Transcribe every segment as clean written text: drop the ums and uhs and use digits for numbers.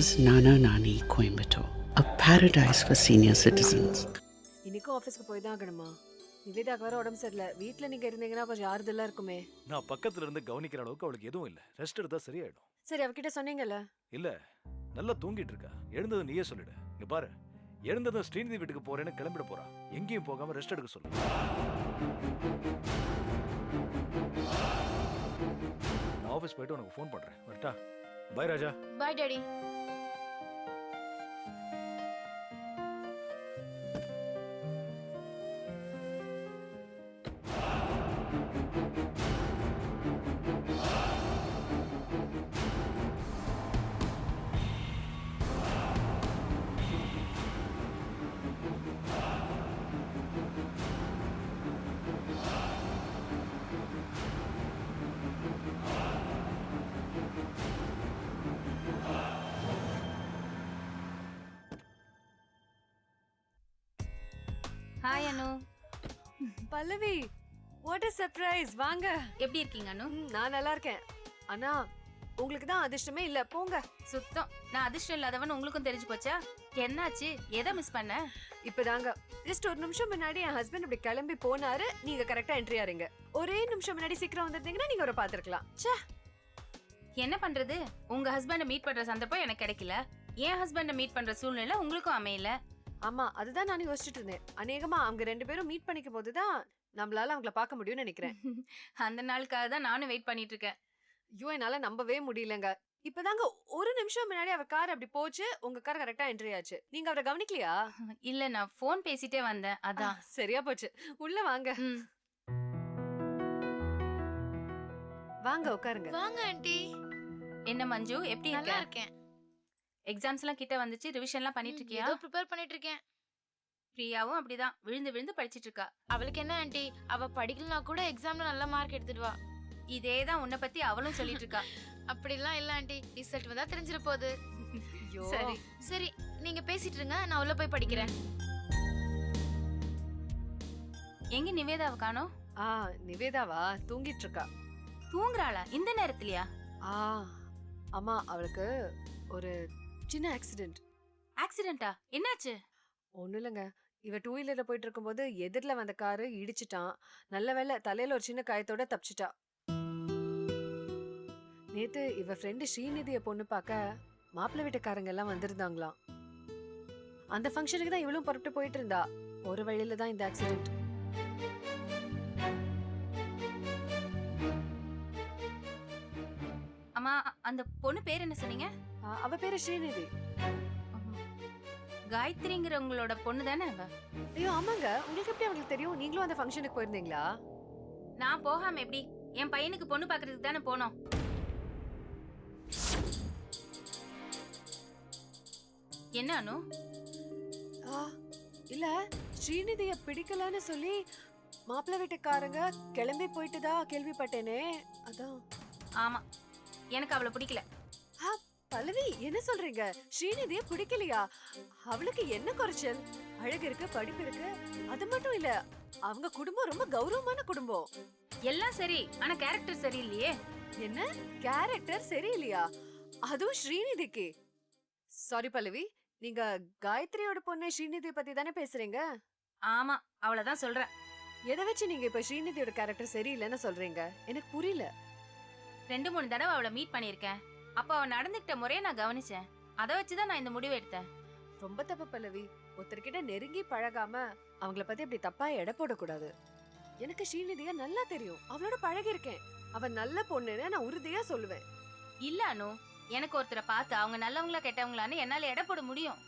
Nana's Nana Nani Coimbatore, a paradise for senior citizens. இன்னைக்கும் ஆபீஸ்க்கு போய் தான் ஆகணுமா? நிவேதாக்கு வேற உடம்பு சரியில்லை. வீட்ல நீங்க இருந்தீங்கன்னா கொஞ்சம் ஆறுதலா இருக்குமே. நான் பக்கத்துல இருந்து கவனிக்கிற அளவுக்கு அவளுக்கு எதுவும் இல்ல. ரெஸ்ட் எடுத்தா சரியாயிடும். சரி அவகிட்ட சொன்னீங்கல்ல? இல்ல, நல்லா தூங்கிட்டு இருக்கா. எழுந்தது நீயே சொல்லிடு. இங்க பாரு, எழுந்ததும் ஸ்ரீநிதி வீட்டுக்கு போறேன்னு கிளம்பிட போறா. எங்கேயும் போகாம ரெஸ்ட் எடுக்க சொல்லு. நான் ஆபீஸ் போயிட்டு உனக்கு ஃபோன் பண்றேன். வரட்டா? Bye Raja. Bye daddy. Hi Anu. Pallavi, what a surprise. வாங்க. எப்படி இருக்கீங்க அனு? நான் நல்லா இருக்கேன். ஆனா உங்களுக்கு தான் அதிர்ஷ்டமே இல்ல. போங்க. சுத்தம். நான் அதிர்ஷ்டம் இல்லாதவன் உங்களுக்கும் தெரிஞ்சு போச்சா? என்னாச்சு? எதை மிஸ் பண்ண? இப்பதாங்க ஜஸ்ட் ஒரு நிமிஷம் முன்னாடி என் ஹஸ்பண்ட் இப்படி கிளம்பி போனாரு. நீங்க கரெக்டா என்ட்ரி ஆறீங்க. ஒரே நிமிஷம் முன்னாடி சீக்கிரம் வந்திருந்தீங்கன்னா நீங்க அவரை பாத்துருக்கலாம். ச்சே, என்ன பண்றது? உங்க ஹஸ்பண்ட மீட் பண்ற சந்தர்ப்பம் எனக்கு கிடைக்கல. என் ஹஸ்பண்ட மீட் பண்ற சூழ்நிலை உங்களுக்கும் அமையல. ஆமா அதுதான் நானும் யோசிச்சுட்டு இருந்தேன். அநேகமா அவங்க ரெண்டு பேரும் மீட் பண்ணிக்கும் போதுதான் நம்மளால அவங்கள பார்க்க முடியும்னு நினைக்கிறேன். அந்த நாளுக்காக தான் நானும் வெயிட் பண்ணிட்டு இருக்கேன். ஐயோ என்னால நம்பவே முடியலங்க. இப்பதாங்க ஒரு நிமிஷம் முன்னாடி அவர் கார் அப்படி போச்சு. உங்க கார் கரெக்டா என்ட்ரி ஆச்சு. நீங்க அவரை கவனிக்கலையா? இல்ல, நான் போன் பேசிட்டே வந்தேன். அதான். சரியா போச்சு. உள்ள வாங்க. ம். வாங்க உட்காருங்க. வாங்க ஆண்டி. என்ன மஞ்சு, எப்படி நல்லா இருக்க? இருக்கேன். எக்ஸாம்ஸ் எல்லாம் கிட்ட வந்துச்சு. ரிவிஷன்லாம் பண்ணிட்டு இருக்கியா? ஏதோ ப்ரிப்பேர் பண்ணிட்டு இருக்கேன். பிரியாவும் அப்படிதான் விழுந்து விழுந்து படிச்சிட்டு இருக்கா. அவளுக்கு என்ன ஆண்டி, அவ படிக்கலனா கூட எக்ஸாம்ல நல்ல மார்க் எடுத்துடுவா. இதேதான் உன்னை பத்தி அவளும் சொல்லிட்டு இருக்கா. அப்படிலாம் இல்ல ஆண்டி, ரிசல்ட் வந்தா தெரிஞ்சிர போகுது. ஐயோ. சரி. சரி நீங்க பேசிட்டு இருங்க, நான் உள்ள போய் படிக்கிறேன். எங்க நிவேதாவை காணோம்? ஆ நிவேதாவா? தூங்கிட்டு இருக்கா. தூங்குறாளா இந்த நேரத்துலயா? ஆ ஆமா, அவளுக்கு ஒரு சின்ன ஆக்சிடென்ட். ஆக்சிடென்ட்டா? என்னாச்சு? ஒண்ணும் இல்லைங்க. இவ டூ வீலர்ல போயிட்டு இருக்கும்போது எதிரில வந்த காரு இடிச்சிட்டான். நல்ல வேளை தலையில ஒரு சின்ன காயத்தோட தப்பிச்சிட்டா. நேத்து இவ ஃப்ரெண்டு ஸ்ரீநிதிய பொண்ணு பார்க்க மாப்பிள்ளை வீட்டுக்காரங்க எல்லாம் வந்திருந்தாங்களாம். அந்த ஃபங்க்ஷனுக்கு தான் இவளும் புறப்பட்டு போயிட்டு இருந்தா. ஒரு வழியில தான் இந்த ஆக்சிடென்ட். அம்மா, அந்த பொண்ணு பேர் என்ன சொன்னீங்க? அவ பேரு ஸ்ரீநிதி. காயத்ரிங்கிறவங்களோட பொண்ணு தானே அவ? ஐயோ ஆமாங்க. உங்களுக்கு எப்படி அவங்களுக்கு தெரியும்? நீங்களும் அந்த ஃபங்க்ஷனுக்கு போயிருந்தீங்களா? நான் போகாம எப்படி? என் பையனுக்கு பொண்ணு பாக்குறதுக்கு தானே போனோம். என்ன அனு? ஆ, இல்ல ஸ்ரீநிதிய பிடிக்கலன்னு சொல்லி மாப்பிள்ளை வீட்டுக்காரங்க கிளம்பி போயிட்டுதா கேள்விப்பட்டேனே. அதான். ஆமா, எனக்கு அவளை பிடிக்கல. பல்லவி, என்ன சொல்றீங்க? ஸ்ரீநிதிய பிடிக்கலையா? அவளுக்கு என்ன குறைச்சல்? அழகு இருக்கு, படிப்பு இருக்கு. அது மட்டும் இல்ல, அவங்க குடும்பம் ரொம்ப கௌரவமான குடும்பம். எல்லாம் சரி, ஆனா கேரக்டர் சரியில்லையே. என்ன கேரக்டர் சரியில்லையா? அதுவும் ஸ்ரீநிதிக்கு? சாரி பல்லவி, நீங்க காயத்ரியோட பொண்ணு ஸ்ரீநிதியை பத்தி தானே பேசுறீங்க? ஆமா, அவளதான் சொல்றேன். எதை வச்சு நீங்க இப்ப ஸ்ரீநிதியோட கேரக்டர் சரியில்லைன்னு சொல்றீங்க? எனக்கு புரியல. 2-3 தடவை அவளை மீட் பண்ணிருக்கேன். அப்ப அவ நடந்துக்கிட்ட முறைய நான் கவனிச்சேன். அதை வச்சுதான் நான் இந்த முடிவு எடுத்தேன். ரொம்ப தப்பு பல்லவி. ஒருத்தர்கிட்ட நெருங்கி பழகாம அவங்கள பத்தி அப்படி தப்பா எடை போடக்கூடாது. எனக்கு ஸ்ரீநிதியா நல்லா தெரியும். அவளோட பழகி இருக்கேன். அவ நல்ல பொண்ணுன்னு நான் உறுதியா சொல்லுவேன். இல்ல அனு, எனக்கு ஒருத்தரை பார்த்து அவங்க நல்லவங்களா கெட்டவங்களான்னு என்னால எடை போட முடியும்.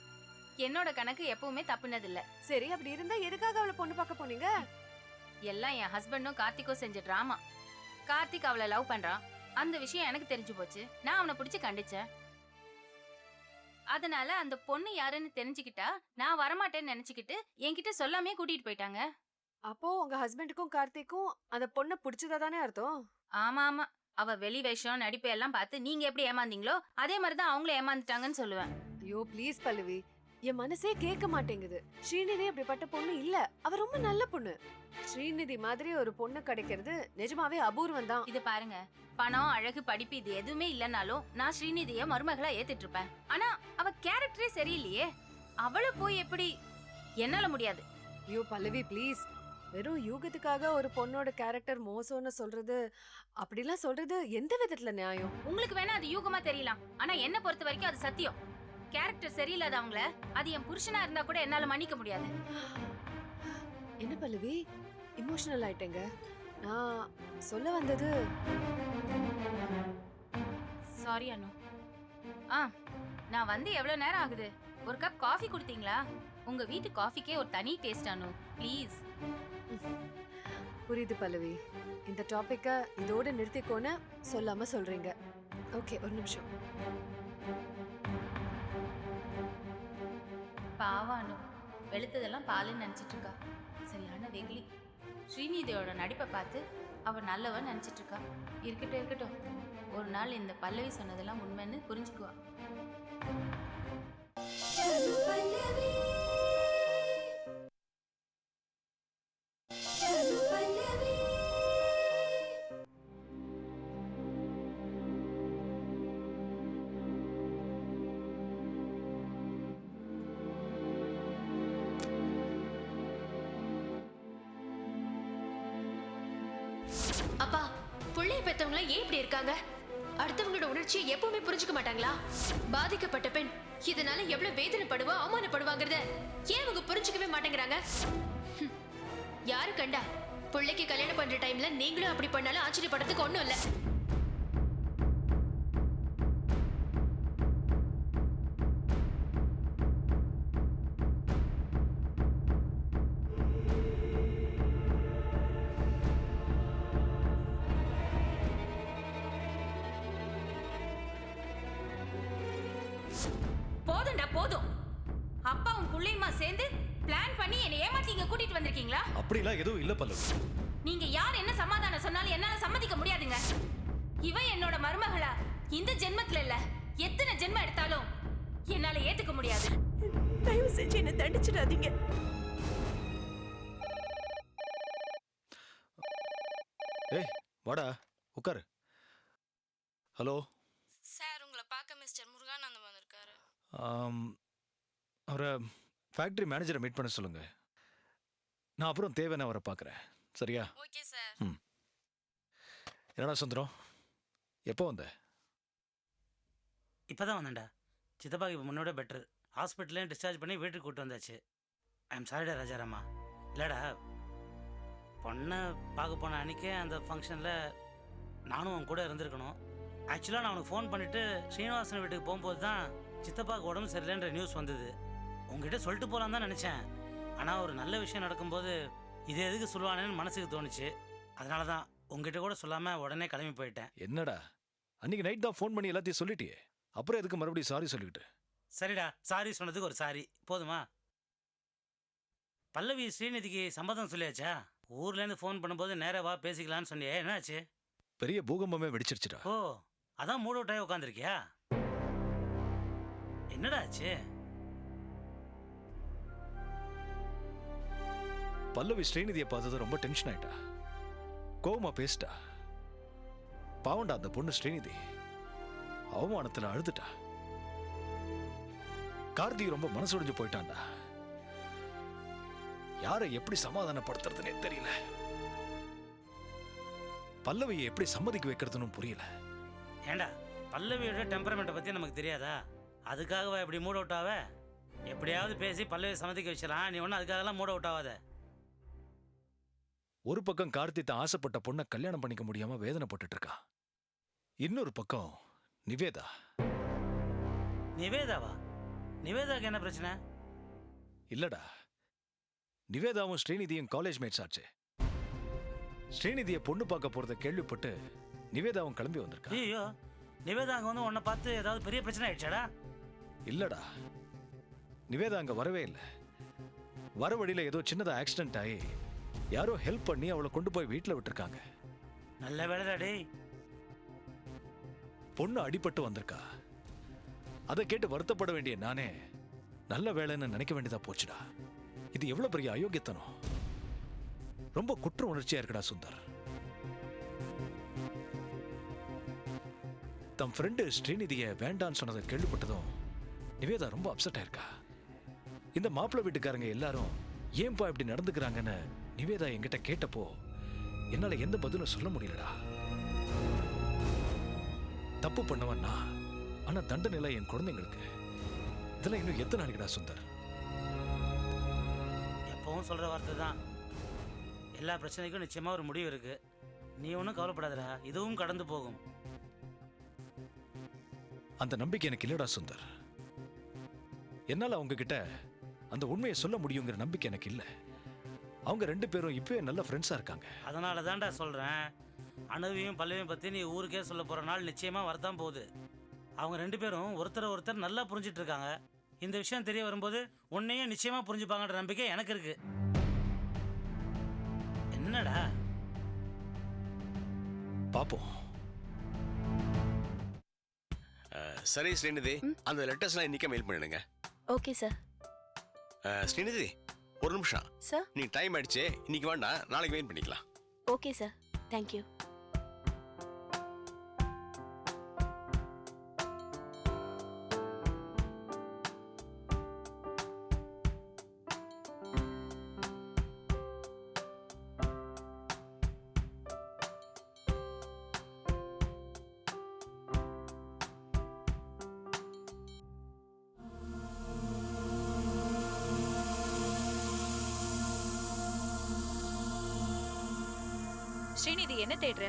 என்னோட கணக்கு எப்பவுமே தப்புனது இல்ல. சரி, அப்படி இருந்தா எதுக்காக அவளை பொண்ணு பார்க்க போனீங்க? எல்லாம் என் ஹஸ்பண்டும் கார்த்திக்கும் செஞ்ச டிராமா. கார்த்திக் அவளை லவ் பண்றான். அந்த விஷயம் எனக்கு தெரிஞ்சு போச்சு. நான் அவனை பிடிச்சு கண்டிச்சேன். அதனால அந்த பொண்ணு யாருன்னு தெரிஞ்சுக்கிட்டா நான் வரமாட்டேன்னு நினைச்சுக்கிட்டு என்கிட்ட சொல்லாமே கூட்டிட்டு போயிட்டாங்க. அப்போ உங்க ஹஸ்பண்டுக்கும் கார்த்திக்கும் அந்த பொண்ணை பிடிச்சதா தானே அர்த்தம்? ஆமா ஆமா, அவ வெளி வேஷம் நடிப்பு எல்லாம் பார்த்து நீங்க எப்படி ஏமாந்தீங்களோ அதே மாதிரிதான் அவங்களும் ஏமாந்துட்டாங்கன்னு சொல்லுவேன். ஐயோ ப்ளீஸ் பல்லவி, என் மனசே கேட்க மாட்டேங்குது. ஸ்ரீநிதி அப்படிப்பட்ட பொண்ணு இல்ல. அவ ரொம்ப நல்ல பொண்ணு. ஸ்ரீநிதி மாதிரி ஒரு பொண்ணு கிடைக்கிறது நிஜமாவே அபூர்வம் தான். இது பாருங்க, பணம், அழகு, படிப்பு இது எதுவுமே இல்லைனாலும் நான் ஸ்ரீநிதிய மருமகளா ஏத்துட்டு இருப்பேன். ஆனா அவ கேரக்டரே சரியில்லையே. அவளை போய் எப்படி? என்னால முடியாது. ஐயோ பல்லவி ப்ளீஸ். வெறும் யூகத்துக்காக ஒரு பொண்ணோட கேரக்டர் மோசம்னு சொல்றது, அப்படிலாம் சொல்றது எந்த விதத்துல நியாயம்? உங்களுக்கு வேணா அது யூகமா தெரியலாம், ஆனா என்ன பொறுத்த வரைக்கும் அது சத்தியம். கேரக்டர் சரியில்லாதவங்கள அது என் புருஷனா இருந்தா கூட என்னால மன்னிக்க முடியாது. என்ன பல்லவி இமோஷனல் ஆயிட்டேங்க. நான் சொல்ல வந்தது சாரி அனு. நான் வந்து எவ்வளவு நேரம் ஆகுது? ஒரு கப் காஃபி கொடுத்தீங்களா? உங்க வீட்டு காஃபிக்கே ஒரு தனி டேஸ்ட் அனு, ப்ளீஸ். புரியுது பல்லவி. இந்த டாபிக்க இதோட நிறுத்திக்கோன்னு சொல்லாம சொல்றீங்க. ஓகே, ஒரு நிமிஷம். பாவம் அனு, வெளுத்ததெல்லாம் பாலுன்னு நினைச்சிட்டு இருக்கா. சரியான வெகுளி. ஸ்ரீநிதியோட நடிப்பை பார்த்து அவ நல்லவன் நினைச்சிட்டு இருக்கா. இருக்கட்டும் இருக்கட்டும், ஒரு நாள் இந்த பல்லவி சொன்னதெல்லாம் உண்மைன்னு புரிஞ்சுக்குவா. அப்பா, புள்ளைய பெத்தவங்க ஏன் இப்படி இருக்காங்க? அடுத்தவங்களோட உணர்ச்சியை எப்பவுமே புரிஞ்சுக்க மாட்டாங்களா? பாதிக்கப்பட்ட பெண் இதனால எவ்வளவு வேதனைப்படுவா, அவமானப்படுவாங்கறத ஏன் அவங்க புரிஞ்சுக்கவே மாட்டேங்கிறாங்க? யாரு கண்டா புள்ளைக்கு கல்யாணம் பண்ற டைம்ல நீங்களும் அப்படி பண்ணாலும் ஆச்சரியப்படுறதுக்கு ஒண்ணும் இல்ல. போதும்டா போதும். அப்பாவும் புள்ளையுமா சேர்ந்து பிளான் பண்ணி என்னை ஏமாத்தி இங்க கூட்டிட்டு வந்திருக்கீங்களா? அப்படிலாம் எதுவும் இல்ல பல்லவி. நீங்க யார் என்ன சமாதானம் சொன்னாலும் என்னால சம்மதிக்க முடியாதுங்க. இவ என்னோட மருமகளா இந்த ஜென்மத்துல இல்ல, எத்தனை ஜென்மம் எடுத்தாலும் என்னால ஏத்துக்க முடியாது. தயவு செஞ்சு என்ன தண்டிச்சிடாதீங்க. ஏய் வாடா உட்காரு. ஹலோ சார், உங்களை பார்க்க மிஸ்டர் முருகானந்தம் வந்திருக்காரு. அவரை ஃபேக்டரி மேனேஜரை மீட் பண்ண சொல்லுங்க. நான் அப்புறம் தேவையான அவரை பார்க்குறேன். சரியா? Okay sir. என்னடா சுந்தரம், எப்போ வந்த? இப்போதான் வந்தேன்டா. சித்தப்பாக்கு இப்போ முன்னோட பெட்ரு. ஹாஸ்பிட்டல்லையும் டிஸ்சார்ஜ் பண்ணி வீட்டுக்கு கூப்பிட்டு வந்தாச்சு. ஐ எம் சாரிடா ராஜாராமா. இல்லைடா, பொண்ணை பார்க்க போன அன்றைக்கே அந்த ஃபங்க்ஷனில் நானும் அவன் கூட இருந்திருக்கணும். ஆக்சுவலாக நான் அவனுக்கு ஃபோன் பண்ணிவிட்டு ஸ்ரீனிவாசன் வீட்டுக்கு போகும்போது தான் சித்தப்பாவுக்கு உடம்பு சரியில்லைன்ற நியூஸ் வந்தது. உங்ககிட்ட சொல்லிட்டு போகலான்னு தான் நினச்சேன். ஆனால் ஒரு நல்ல விஷயம் நடக்கும்போது இது எதுக்கு சொல்லுவானேன்னு மனசுக்கு தோணுச்சு. அதனால தான் உங்ககிட்ட கூட சொல்லாமல் உடனே கிளம்பி போயிட்டேன். என்னடா, அன்னைக்கு நைட் தான் ஃபோன் பண்ணி எல்லாத்தையும் சொல்லிட்டியே, அப்புறம் எதுக்கு மறுபடியும் சாரி சொல்லிக்கிட்டு? சரிடா, சாரி சொன்னதுக்கு ஒரு சாரி போதுமா? பல்லவி ஸ்ரீநிதிக்கு சம்மதம் சொல்லியாச்சா? ஊர்லேருந்து ஃபோன் பண்ணும்போது நேராக வா பேசிக்கலான்னு சொன்னியே, என்னாச்சு? பெரிய பூகம்பமே வெடிச்சிருச்சுடா. ஓ, அதான் மூட் அவுட் ஆகி உட்காந்துருக்கியா? என்னடா ஆச்சு? பல்லவி ஸ்ரீநிதியை பார்த்தது ரொம்ப டென்ஷன் ஆயிட்டா, கோவமா பேசிட்டா. பாவண்டா அந்த பொண்ணு ஸ்ரீநிதி அவமானத்துல அழுதுட்டா. கார்த்திக் ரொம்ப மனசுடைஞ்சு போயிட்டான்டா. யாரை எப்படி சமாதானப்படுத்துறதுன்னே தெரியல. பல்லவியை எப்படி சம்மதிக்க வைக்கிறதுன்னு புரியல. ஏண்டா, பல்லவியோட டெம்பரமெண்ட்டை பற்றி நமக்கு தெரியாதா? அதுக்காகவா எப்படி மூட் அவுட் ஆவ? எப்படியாவது பேசி பல்லவியை சம்மதிக்க வச்சிடலாம். நீ ஒன்றும் அதுக்காகலாம் மூட் அவுட் ஆகாத. ஒரு பக்கம் கார்த்திக் தான் ஆசைப்பட்ட பொண்ணை கல்யாணம் பண்ணிக்க முடியாம வேதனைப்பட்டுட்டு இருக்கா. இன்னொரு பக்கம் நிவேதா. நிவேதாவா? நிவேதாக்கு என்ன பிரச்சனை? இல்லடா, நிவேதாவும் ஸ்ரீநிதியும் காலேஜ் மேட்ஸ் ஆச்சு. ஸ்ரீநிதியை பொண்ணு பார்க்க போறத கேள்விப்பட்டு நிவேதாவும் கிளம்பி வந்திருக்கா. ஐயோ, நிவேதா அங்கே வந்து உன்னை பார்த்து ஏதாவது பெரிய பிரச்சனை ஆயிடுச்சாடா? இல்லடா, நிவேதா அங்க வரவே இல்லை. வர வழியில ஏதோ சின்னதா ஆக்சிடென்ட் ஆகி யாரோ ஹெல்ப் பண்ணி அவளை கொண்டு போய் வீட்டில் விட்டுருக்காங்க. நல்ல வேலைடா டேய். பொண்ணு அடிபட்டு வந்திருக்கா. அதை கேட்டு வருத்தப்பட வேண்டிய நானே நல்ல வேலைன்னு நினைக்க வேண்டியதா போச்சுடா. இது எவ்வளவு பெரிய அயோக்கியத்தனம். ரொம்ப குற்ற உணர்ச்சியா இருக்குடா சுந்தர். தம் ஃப்ரெண்டு ஸ்ரீநிதியை வேண்டான்னு சொன்னதை கேள்விப்பட்டதும் நிவேதா ரொம்ப அப்செட் ஆயிருக்கா. இந்த மாப்பிள்ளை வீட்டுக்காரங்க எல்லாரும் ஏன்பா இப்படி நடந்துக்கிறாங்கன்னு நிவேதா என்கிட்ட கேட்டப்போ என்னால எந்த பதிலும் சொல்ல முடியலடா. தப்பு பண்ணவன்னா ஆனா தண்டனை என் குழந்தைங்களுக்கு. இதெல்லாம் இன்னும் எத்தனை நாளைக்குடா சுந்தர்? எப்பவும் சொல்கிற வார்த்தை தான். எல்லா பிரச்சனைக்கும் நிச்சயமாக ஒரு முடிவு இருக்கு. நீ ஒன்றும் கவலைப்படாதடா, இதுவும் கடந்து போகும். அந்த நம்பிக்கை எனக்கு இல்லடா சுந்தர். என்னால அவங்க கிட்ட அந்த உண்மையை சொல்ல முடியுங்கிற நம்பிக்கை எனக்கு இல்லை. அவங்க 2 பேரும் இப்பவே நல்ல ஃப்ரெண்ட்ஸா இருக்காங்க. அதனால தான்டா சொல்கிறேன், அணுவையும் பல்லவியும் பற்றி நீ ஊருக்கே சொல்ல போகிற நாள் நிச்சயமாக வரதான் போகுது. அவங்க 2 பேரும் ஒருத்தர் நல்லா புரிஞ்சிட்டு இருக்காங்க. இந்த விஷயம் தெரிய வரும்போது உன்னையும் நிச்சயமாக புரிஞ்சுப்பாங்கன்ற நம்பிக்கை எனக்கு இருக்கு. என்னடா பாப்போம். சரி ஸ்ரீநிதி, அந்த லெட்டர்ஸ்லாம் இன்னைக்கே மெயில் பண்ணிடுங்க. Okay sir. ஸ்ரீநிதி ஒரு நிமிஷம். சார். நீ டைம் ஆயிடுச்சு, இன்னைக்கு வேண்டாம், நாளைக்கு வெயிட் பண்ணிக்கலாம். Okay sir, thank you. ஸ்ரீநிதி, என்ன தேடுற?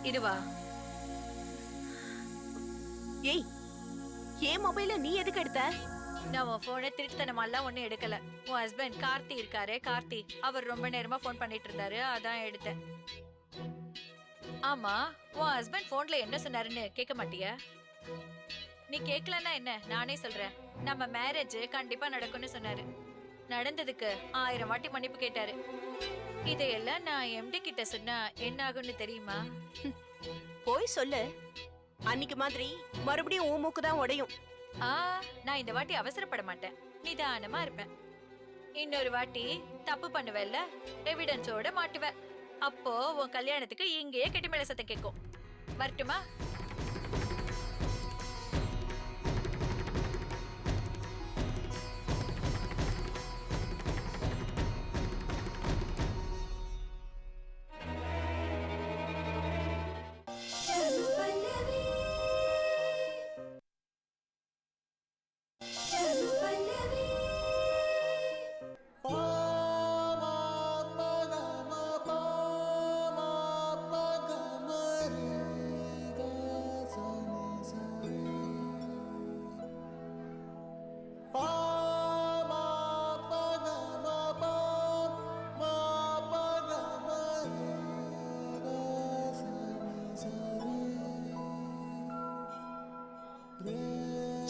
இதுவா? ஏய், ஏன் மொபைல நீ எதுக்கு எடுத்த? நான் உன் போனை திருட்டுத்தனமாலாம் ஒன்னும் எடுக்கல. உன் ஹஸ்பண்ட் கார்த்தி இருக்காரு, கார்த்தி, அவர் ரொம்ப நேரமா போன் பண்ணிட்டு இருந்தாரு, அதான் எடுத்தேன். ஆமா, உன் ஹஸ்பண்ட் போன்ல என்ன சொன்னாருன்னு கேட்க மாட்டியா? நீ கேட்கலன்னா என்ன, நானே சொல்றேன். நம்ம மேரேஜ் கண்டிப்பா நடக்கும்னு சொன்னாரு. நடந்ததுக்கு 1000 வாட்டி மன்னிப்பு கேட்டாரு. இதையெல்லாம் நான் எம்டி கிட்ட சொன்னா என்ன ஆகும்னு தெரியுமா? போய் சொல்லு. அன்னைக்கு மாதிரி மறுபடியும் உன் மூக்கு தான் உடையும். நான் இந்த வாட்டி அவசரப்பட மாட்டேன், நிதானமா இருப்பேன். இன்னொரு வாட்டி தப்பு பண்ணுவேல்ல, எவிடன்ஸோட மாட்டுவ. அப்போ உன் கல்யாணத்துக்கு இங்கேயே கெட்டி மேல சத்தம் கேட்கும். வரட்டுமா?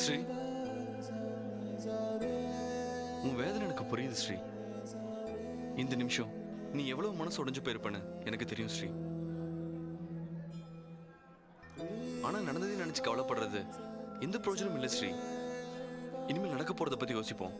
ஸ்ரீ, உன் வேதனை எனக்கு புரியுது ஸ்ரீ. இந்த நிமிஷம் நீ எவ்வளவு மனசு உடைஞ்சு போயிருப்பன்னு எனக்கு தெரியும் ஸ்ரீ. ஆனா நடந்ததையும் நினைச்சு கவலைப்படுறது எந்த பிரயோஜனம் இல்லை ஸ்ரீ. இனிமேல் நடக்க போறதை பத்தி யோசிப்போம்.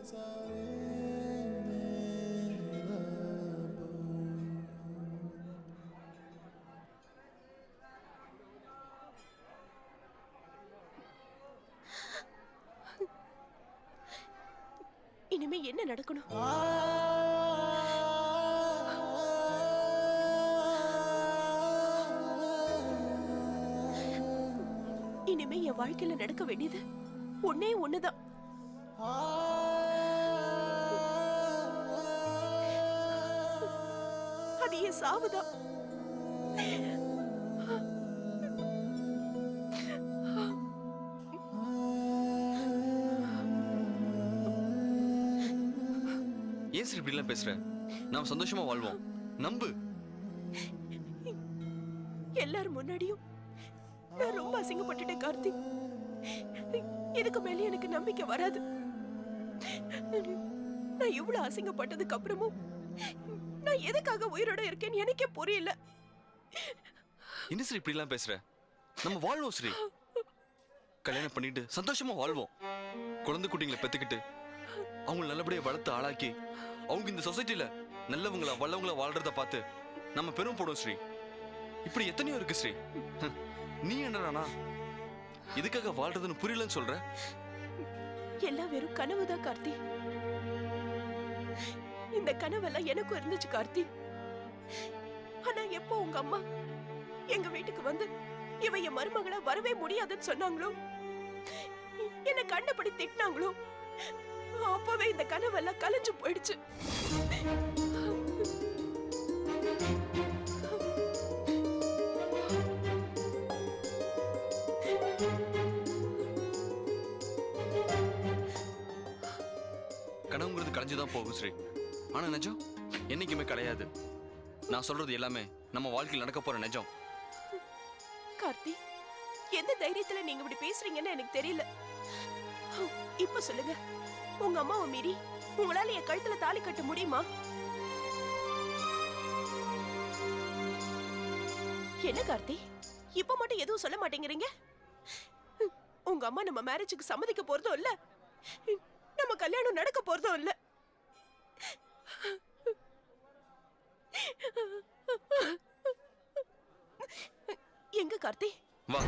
இனிமே என்ன நடக்கணும்? இனிமே என் வாழ்க்கையில நடக்க வேண்டியது ஒன்னே ஒண்ணுதான். அது என் சாவுதான். ஏன் சார் இப்படி எல்லாம் பேசுற? நாம் சந்தோஷமா வாழ்வோம், நம்பு. எல்லாரும் முன்னாடியும் நான் ரொம்ப அசிங்கப்பட்டுட்டேன் கார்த்தி. இதுக்கு மேலே எனக்கு நம்பிக்கை வராது. நான் இவ்வளவு அசிங்கப்பட்டதுக்கு அப்புறமும் நான் எதுக்காக உயிரோட இருக்கேன்னு எனக்கே புரியல. என்ன சார் இப்படி எல்லாம் பேசுற? நம்ம வாழ்வோம் ஸ்ரீ. கல்யாணம் பண்ணிட்டு சந்தோஷமா வாழ்வோம். குழந்தை குட்டிங்களை பெத்துக்கிட்டு அவங்க நல்லபடியா வளர்த்து ஆளாக்கி அவங்க இந்த சொசைட்டில நல்லவங்களா வல்லவங்களா வாழ்றத பார்த்து நம்ம பெரும் போடும் ஸ்ரீ. இப்படி எத்தனையோ இருக்கு ஸ்ரீ. நீ என்னடானா இதுக்காக வாழ்றதுன்னு புரியலன்னு சொல்ற? எல்லாம் வெறும் கனவுதான் கார்த்தி. இந்த கனவெல்லாம் எனக்கும் இருந்துச்சு கார்த்தி. ஆனா எப்போ உங்க அம்மா எங்க வீட்டுக்கு வந்து இவ என் மருமகளா வரவே முடியாதுன்னு சொன்னாங்களோ, என்ன கண்டபடி திட்டினாங்களோ, அப்பவே இந்த கனவெல்லாம் கலைஞ்சு போயிடுச்சு. கனவுங்கிறது கலைஞ்சுதான் போகும் ஸ்ரீ. ஆனா நிஜம் என்னைக்குமே கிடையாது. நான் சொல்றது எல்லாமே நம்ம வாழ்க்கையில் நடக்க போற நிஜம். கார்த்தி, எந்த தைரியத்துல நீங்க இப்படி பேசுறீங்கன்னு எனக்கு தெரியல. இப்ப சொல்லுங்க, உங்க அம்மாவை மீறி உங்களால என் கழுத்துல தாலி கட்ட முடியுமா? என்ன கார்த்தி, இப்ப மட்டும் எதுவும் சொல்ல மாட்டேங்கிறீங்க? உங்க அம்மா நம்ம மேரேஜுக்கு சம்மதிக்க போறதும் இல்ல, நம்ம கல்யாணம் நடக்க போறதும் இல்ல. எங்க கார்த்தி? வா.